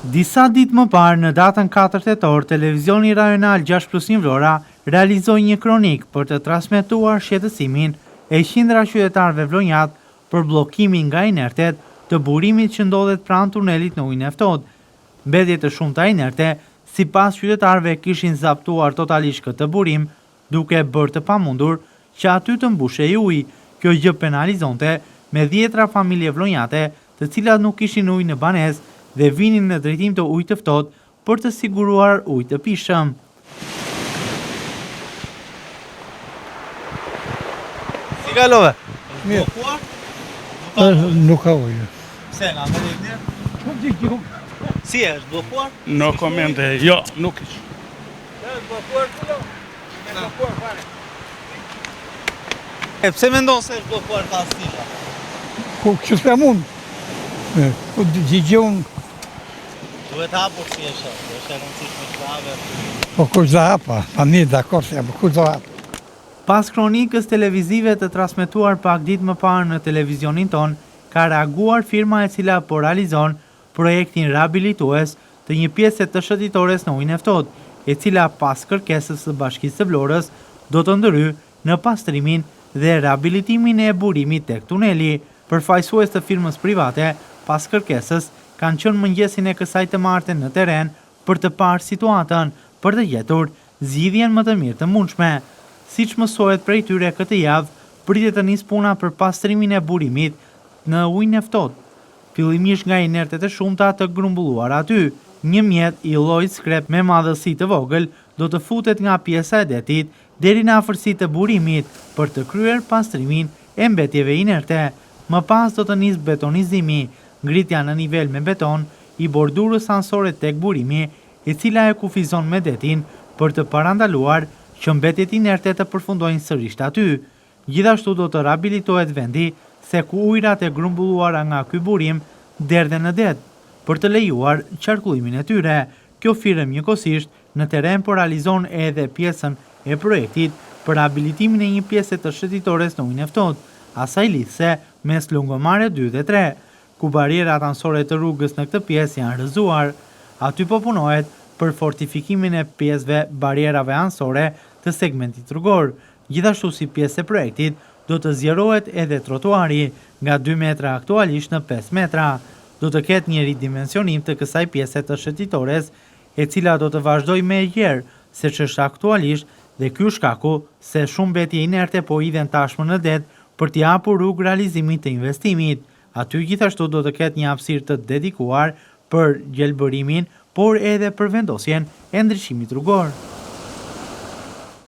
Disa ditë më parë, në datën 4 tetor, televizioni rajonal 6+1 Vlora realizoi një kronik për të transmetuar shqetësimin e qindra qytetarëve vlonjat për bllokimin nga inertet të burimit që ndodhet pranë tunelit në ujin e ftohtë. Mbetje të shumta inerte, sipas qytetarëve, kishin zaptuar totalisht këtë burim, duke bërë të pamundur që aty të mbushej uji. Kjo gjë penalizonte me 10 familje vlonjate, të cilat nuk kishin ujë në banesë dhe vinin në drejtim të ujit të ftohtë për të siguruar ujë të pishëm. Si kalove? Mirë. Nuk ka ujë. Pse nga me mirë? Si është bllokuar? No komente, jo, nuk ish. Është bllokuar këtu? Është bllokuar fare. Pse mendon se është bllokuar pastisha? Ku që s'ka mund? Ku gjigjon. Duhet hapur si është e rëndësishme të hapë. Po kush do hapa? Pa mirë, dakord, po kush do hapa? Pas kronikës televizive të transmetuar pak ditë më parë në televizionin ton, ka reaguar firma e cila po realizon projektin rehabilitues të një pjese të shëtitores në ujin e ftohtë, e cila pas kërkesës së Bashkisë së Vlorës do të ndryhy në pastrimin dhe rehabilitimin e burimit tek tuneli. Përfaqësues të firmës private, pas kërkesës, kanë qenë mëngjesin e kësaj të martën në teren për të parë situatën, për të gjetur zgjidhjen më të mirë të mundshme. Siç mësohet prej tyre, këtë javë pritet të nisë puna për pastrimin e burimit në ujin e ftohtë. Fillimisht nga inertet e shumta të grumbulluar aty, një mjet i llojit skrep me madhësi të vogël do të futet nga pjesa e detit deri në afërsitë të burimit për të kryer pastrimin e mbetjeve inerte. Më pas do të nisë betonizimi, ngritja në nivel me beton i bordurës anësore tek burimi, e cila e kufizon me detin për të parandaluar që mbetjet inerte të përfundojnë sërish aty. Gjithashtu do të rehabilitohet vendi se ku ujrat e grumbulluara nga ky burim derdhen në det, për të lejuar qarkullimin e tyre. Kjo firmë njëkohësisht në teren po realizon edhe pjesën e projektit për rehabilitimin e një pjese të shëtitores në ujin e ftohtë, asaj lidhse mes lungomare 2 dhe 3, ku barierat anësore të rrugës në këtë pjesë janë rrëzuar. Aty po punohet për fortifikimin e pjesëve barierave anësore të segmentit rrugor. Gjithashtu si pjesë e projektit do të zgjerohet edhe trotuari nga 2 metra aktualisht në 5 metra. Do të ketë një ridimensionim të kësaj pjese të shëtitores, e cila do të vazhdoj me gjerë, se që është aktualisht, dhe ky shkaku se shumë mbetje inerte po hidhen tashmë në det për t'i hapur rrugë realizimit të investimit. Aty gjithashtu do të ketë një hapësirë të dedikuar për gjelbërimin, por edhe për vendosjen e ndryshimit rrugor.